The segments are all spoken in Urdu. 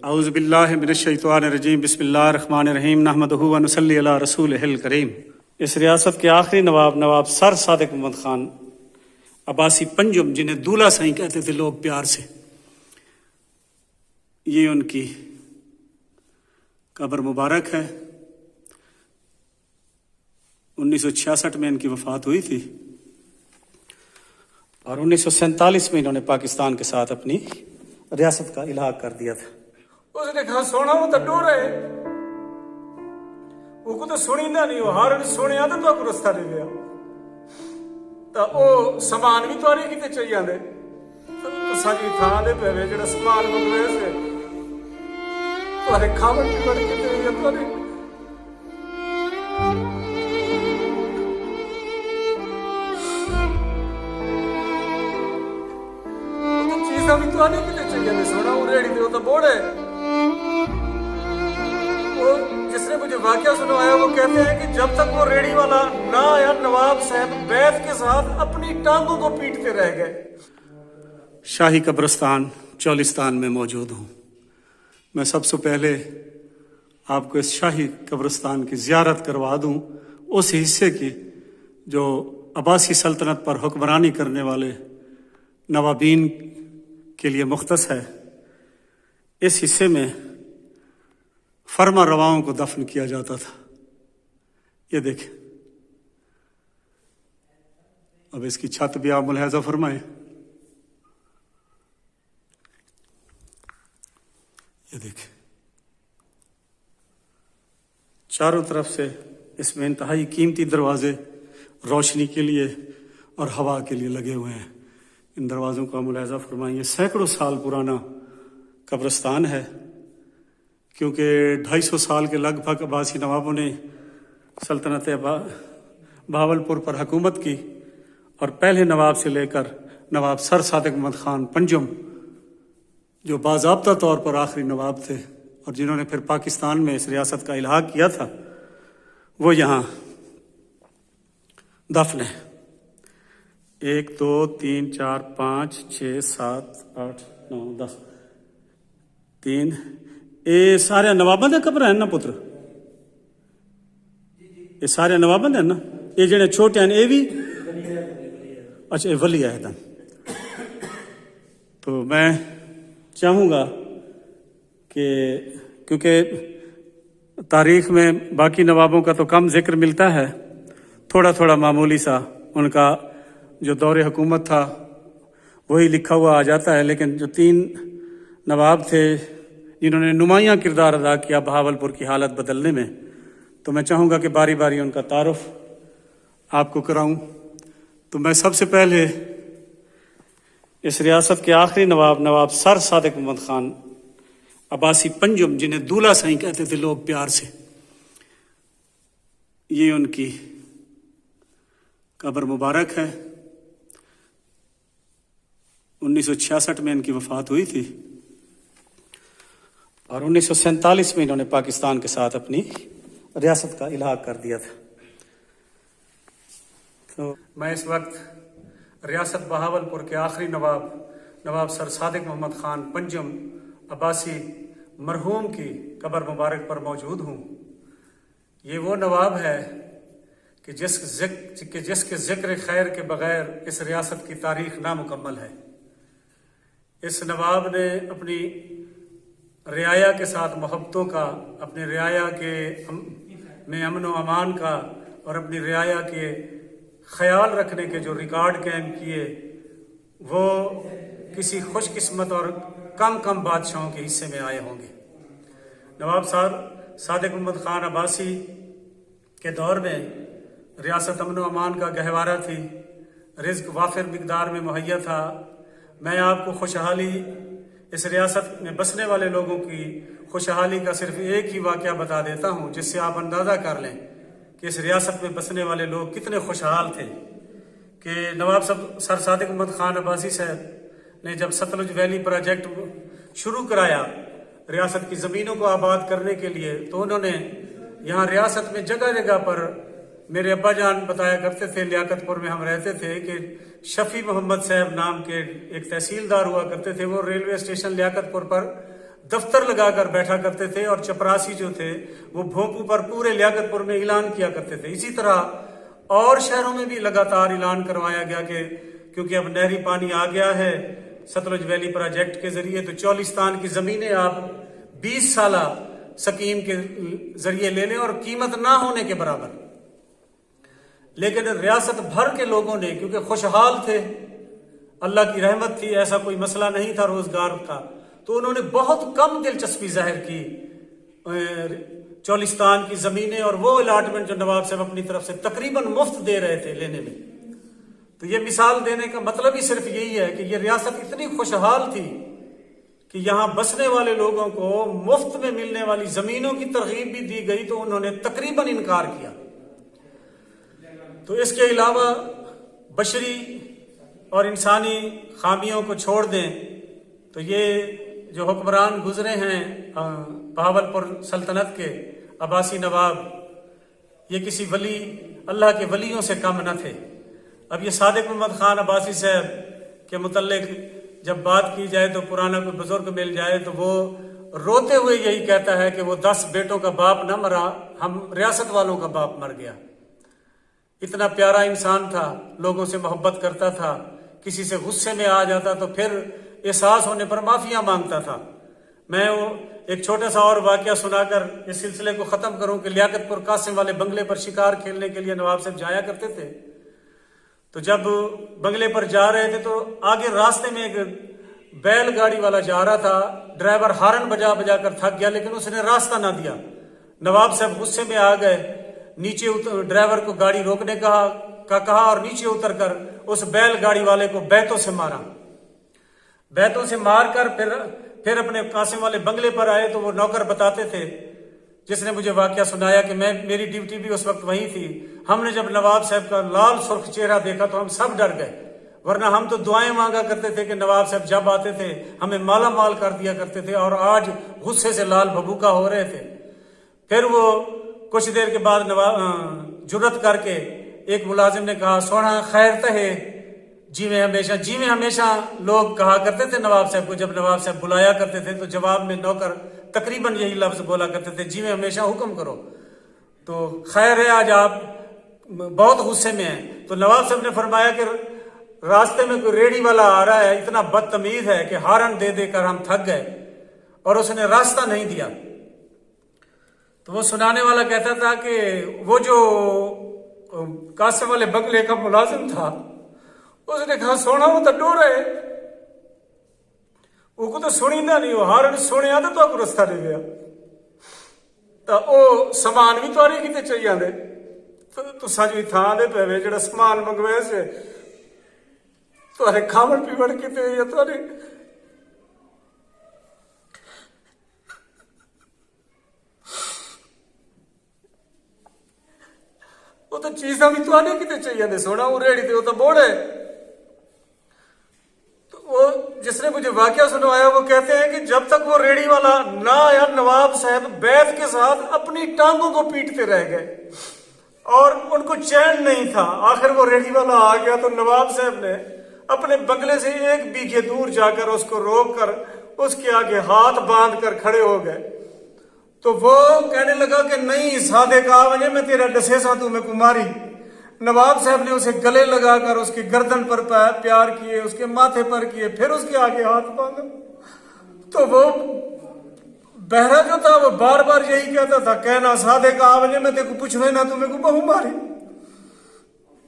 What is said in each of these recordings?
اعوذ باللہ من الشیطان الرجیم بسم اللہ الرحمن الرحیم نحمدہ و نصلی علی رسولہ الکریم۔ اس ریاست کے آخری نواب سر صادق محمد خان عباسی پنجم، جنہیں دولہ سائیں کہتے تھے لوگ پیار سے، یہ ان کی قبر مبارک ہے۔ 1966 میں ان کی وفات ہوئی تھی اور 1947 میں انہوں نے پاکستان کے ساتھ اپنی ریاست کا الحاق کر دیا تھا۔ اس نے کہا سونا وہ تو ڈور ہے، وہ کو تو سنی نہ نہیں، وہ ہر سونے آتے تو آپ رستہ نہیں گیا تو وہ سامان بھی تواری کیتے چاہیے آنے تو ساجی تھا دے پہلے جڑا سامان منگوے سے توارے کھاون بھی بڑھ کے دے گیا تواری چیزاں بھی تواری کیتے چاہیے آنے سونا وہ ریڑی دے وہ تو بوڑ ہے۔ جس نے مجھے واقعہ سنوایا وہ کہتے ہیں کہ جب تک وہ ریڑی والا نہ آیا نواب صاحب بیت کے ساتھ اپنی ٹانگوں کو پیٹتے رہ گئے۔ شاہی قبرستان چولستان میں موجود ہوں۔ میں سب سے پہلے آپ کو اس شاہی قبرستان کی زیارت کروا دوں، اس حصے کی جو عباسی سلطنت پر حکمرانی کرنے والے نوابین کے لیے مختص ہے۔ اس حصے میں فرما رواؤں کو دفن کیا جاتا تھا۔ یہ دیکھیں، اب اس کی چھت بھی آپ ملاحظہ فرمائیں۔ یہ دیکھیں، چاروں طرف سے اس میں انتہائی قیمتی دروازے روشنی کے لیے اور ہوا کے لیے لگے ہوئے ہیں۔ ان دروازوں کا ملاحظہ فرمائیں۔ یہ سینکڑوں سال پرانا قبرستان ہے، کیونکہ 250 سال کے لگ بھگ عباسی نوابوں نے سلطنت بہاولپور پر حکومت کی، اور پہلے نواب سے لے کر نواب سر صادق محمد خان پنجم، جو باضابطہ طور پر آخری نواب تھے اور جنہوں نے پھر پاکستان میں اس ریاست کا الحاق کیا تھا، وہ یہاں دفن ہے۔ 1 2 3 4 5 6 7 8 9 10 3 یہ سارے نواباں دے قبر ہیں نا پتر؟ یہ سارے نواباں دے نا؟ یہ جڑے چھوٹے ہیں یہ بھی؟ اچھا یہ ولی عہد ہیں۔ تو میں چاہوں گا کہ کیونکہ تاریخ میں باقی نوابوں کا تو کم ذکر ملتا ہے، تھوڑا تھوڑا معمولی سا ان کا جو دور حکومت تھا وہی لکھا ہوا آ جاتا ہے، لیکن جو 3 نواب تھے جنہوں نے نمایاں کردار ادا کیا بہاولپور کی حالت بدلنے میں، تو میں چاہوں گا کہ باری باری ان کا تعارف آپ کو کراؤں۔ تو میں سب سے پہلے اس ریاست کے آخری نواب سر صادق محمد خان عباسی پنجم، جنہیں دولہ سائیں کہتے تھے لوگ پیار سے، یہ ان کی قبر مبارک ہے۔ 1966 میں ان کی وفات ہوئی تھی اور 1947 میں انہوں نے پاکستان کے ساتھ اپنی ریاست کا الحاق کر دیا تھا۔ تو میں اس وقت ریاست بہاولپور کے آخری نواب سر صادق محمد خان پنجم عباسی مرحوم کی قبر مبارک پر موجود ہوں۔ یہ وہ نواب ہے کہ جس کے ذکر خیر کے بغیر اس ریاست کی تاریخ نامکمل ہے۔ اس نواب نے اپنی رعایا کے ساتھ محبتوں کا، اپنی رعایا میں امن و امان کا اور اپنی رعایا کے خیال رکھنے کے جو ریکارڈ قائم کیے، وہ کسی خوش قسمت اور کم بادشاہوں کے حصے میں آئے ہوں گے۔ نواب صادق محمد خان عباسی کے دور میں ریاست امن و امان کا گہوارہ تھی، رزق وافر مقدار میں مہیا تھا۔ میں آپ کو خوشحالی، اس ریاست میں بسنے والے لوگوں کی خوشحالی کا صرف ایک ہی واقعہ بتا دیتا ہوں، جس سے آپ اندازہ کر لیں کہ اس ریاست میں بسنے والے لوگ کتنے خوشحال تھے۔ کہ نواب سر صادق محمد خان عباسی صاحب نے جب ستلج ویلی پروجیکٹ شروع کرایا ریاست کی زمینوں کو آباد کرنے کے لیے، تو انہوں نے یہاں ریاست میں جگہ جگہ پر، میرے ابا جان بتایا کرتے تھے، لیاقت پور میں ہم رہتے تھے، کہ شفیع محمد صاحب نام کے ایک تحصیلدار ہوا کرتے تھے، وہ ریلوے اسٹیشن لیاقت پور پر دفتر لگا کر بیٹھا کرتے تھے اور چپراسی جو تھے وہ بھونپو پر پورے لیاقت پور میں اعلان کیا کرتے تھے. اسی طرح اور شہروں میں بھی لگاتار اعلان کروایا گیا کہ کیونکہ اب نہری پانی آ گیا ہے ستلج ویلی پروجیکٹ کے ذریعے، تو چولستان کی زمینیں آپ 20 سالہ سکیم کے ذریعے لے لیں اور قیمت نہ ہونے کے برابر. لیکن ریاست بھر کے لوگوں نے کیونکہ خوشحال تھے، اللہ کی رحمت تھی، ایسا کوئی مسئلہ نہیں تھا روزگار کا، تو انہوں نے بہت کم دلچسپی ظاہر کی چولستان کی زمینیں اور وہ الاٹمنٹ جو نواب صاحب اپنی طرف سے تقریباً مفت دے رہے تھے لینے میں. تو یہ مثال دینے کا مطلب ہی صرف یہی ہے کہ یہ ریاست اتنی خوشحال تھی کہ یہاں بسنے والے لوگوں کو مفت میں ملنے والی زمینوں کی ترغیب بھی دی گئی تو انہوں نے تقریباً انکار کیا. تو اس کے علاوہ بشری اور انسانی خامیوں کو چھوڑ دیں تو یہ جو حکمران گزرے ہیں بہاول پور سلطنت کے عباسی نواب، یہ کسی ولی اللہ کے ولیوں سے کم نہ تھے. اب یہ صادق محمد خان عباسی صاحب کے متعلق جب بات کی جائے تو پرانا کوئی بزرگ مل جائے تو وہ روتے ہوئے یہی کہتا ہے کہ وہ 10 بیٹوں کا باپ نہ مرا، ہم ریاست والوں کا باپ مر گیا. اتنا پیارا انسان تھا، لوگوں سے محبت کرتا تھا، کسی سے غصے میں آ جاتا تو پھر احساس ہونے پر معافیاں مانگتا تھا. میں ایک چھوٹا سا اور واقعہ سنا کر اس سلسلے کو ختم کروں کہ لیاقت پور قاسم والے بنگلے پر شکار کھیلنے کے لیے نواب صاحب جایا کرتے تھے. تو جب بنگلے پر جا رہے تھے تو آگے راستے میں ایک بیل گاڑی والا جا رہا تھا، ڈرائیور ہارن بجا بجا کر تھک گیا لیکن اس نے راستہ نہ دیا. نواب صاحب غصے میں آ گئے، نیچے ڈرائیور کو گاڑی روکنے کا کہا اور نیچے اتر کر اس بیل گاڑی والے کو بیتوں سے مارا. بیتوں سے مار کر پھر اپنے قاسم والے بنگلے پر آئے تو وہ نوکر بتاتے تھے جس نے مجھے واقعہ سنایا کہ میری ڈیوٹی بھی اس وقت وہیں تھی. ہم نے جب نواب صاحب کا لال سرخ چہرہ دیکھا تو ہم سب ڈر گئے، ورنہ ہم تو دعائیں مانگا کرتے تھے کہ نواب صاحب جب آتے تھے ہمیں مالا مال کر دیا کرتے تھے، اور آج غصے سے لال بھبوکا ہو رہے تھے. پھر وہ کچھ دیر کے بعد جرت کر کے ایک ملازم نے کہا، سونا خیر تہے جی میں ہمیشہ لوگ کہا کرتے تھے نواب صاحب کو جب نواب صاحب بلایا کرتے تھے تو جواب میں نوکر تقریباً یہی لفظ بولا کرتے تھے، جی میں ہمیشہ حکم کرو. تو خیر ہے آج آپ بہت غصے میں ہیں. تو نواب صاحب نے فرمایا کہ راستے میں کوئی ریڑھی والا آ رہا ہے، اتنا بدتمیز ہے کہ ہارن دے دے کر ہم تھک گئے اور اس نے راستہ نہیں دیا. تو وہ سنانے والا کہتا تھا کہ وہ جو قاسم والے بنگلے کا ملازم تھا اس نے کہا، سونا وہ تو ڈور ہے، وہ کو تو سنی نہیں، وہ ہارن سنے آتے تو آپ رستہ دے گیا تو وہ سامان بھی تاری کیتے چاہیے آدھے تو سج بھی تھان دے پہ جڑا سامان منگوائے سے تھوڑے کھاون پیون کیتے یا تھوڑے وہ تو چیزاں بھی تھوڑے کیتے چاہیے سونا وہ ریڑی تے وہ تو بوڑ ہے. وہ جس نے مجھے واقعہ سنوایا وہ کہتے ہیں کہ جب تک وہ ریڑی والا نہ آیا نواب صاحب بیت کے ساتھ اپنی ٹانگوں کو پیٹتے رہ گئے اور ان کو چین نہیں تھا. آخر وہ ریڑی والا آ گیا تو نواب صاحب نے اپنے بنگلے سے 1 بیگھے دور جا کر اس کو روک کر اس کے آگے ہاتھ باندھ کر کھڑے ہو گئے. تو وہ کہنے لگا کہ نہیں سادے کا وجہ میں تیرا ڈسے سا تو میں کماری. نواب صاحب نے اسے گلے لگا کر اس کی گردن پر پیار کیے، اس کے ماتھے پر کیے، پھر اس کے آگے ہاتھ باندھا. تو وہ بہرا جو تھا وہ بار بار یہی کہتا تھا، کہنا سادے کا آوجے میں تیرے کو پوچھوے نہ تو میں کو بہو ماری.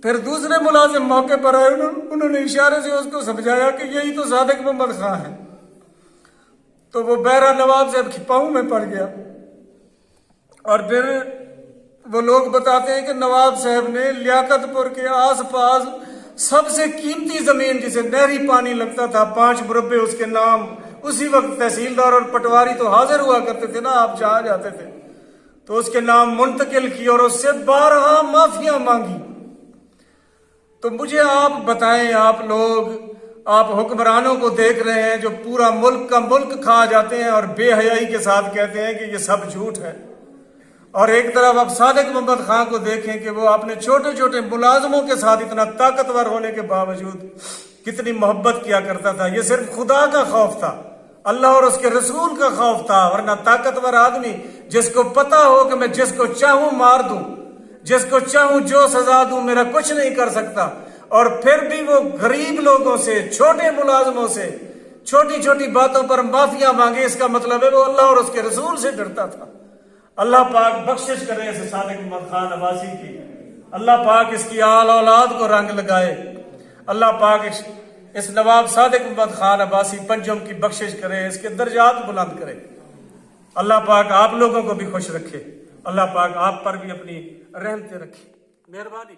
پھر دوسرے ملازم موقع پر آئے، انہوں نے اشارے سے اس کو سمجھایا کہ یہی تو صادق محمد خان ہے. تو وہ بہرا نواب صاحب کی پاؤں میں پڑ گیا. اور پھر وہ لوگ بتاتے ہیں کہ نواب صاحب نے لیاقت پور کے آس پاس سب سے قیمتی زمین جسے نہری پانی لگتا تھا 5 مربع اس کے نام، اسی وقت تحصیلدار اور پٹواری تو حاضر ہوا کرتے تھے نا، آپ جہاں جاتے تھے تو اس کے نام منتقل کی اور اس سے 12 معافیاں مانگی. تو مجھے آپ بتائیں، آپ لوگ آپ حکمرانوں کو دیکھ رہے ہیں جو پورا ملک کا ملک کھا جاتے ہیں اور بے حیائی کے ساتھ کہتے ہیں کہ یہ سب جھوٹ ہے، اور ایک طرف آپ صادق محمد خان کو دیکھیں کہ وہ اپنے چھوٹے چھوٹے ملازموں کے ساتھ اتنا طاقتور ہونے کے باوجود کتنی محبت کیا کرتا تھا. یہ صرف خدا کا خوف تھا، اللہ اور اس کے رسول کا خوف تھا، ورنہ طاقتور آدمی جس کو پتا ہو کہ میں جس کو چاہوں مار دوں، جس کو چاہوں جو سزا دوں، میرا کچھ نہیں کر سکتا، اور پھر بھی وہ غریب لوگوں سے، چھوٹے ملازموں سے چھوٹی چھوٹی باتوں پر معافیاں مانگے، اس کا مطلب ہے وہ اللہ اور اس کے رسول سے ڈرتا تھا۔ اللہ پاک بخشش کرے اس صادق محمد خان عباسی کی، اللہ پاک اس کی آل اولاد کو رنگ لگائے، اللہ پاک اس نواب صادق محمد خان عباسی پنجم کی بخشش کرے، اس کے درجات بلند کرے، اللہ پاک آپ لوگوں کو بھی خوش رکھے، اللہ پاک آپ پر بھی اپنی رحمتیں رکھے، مہربانی۔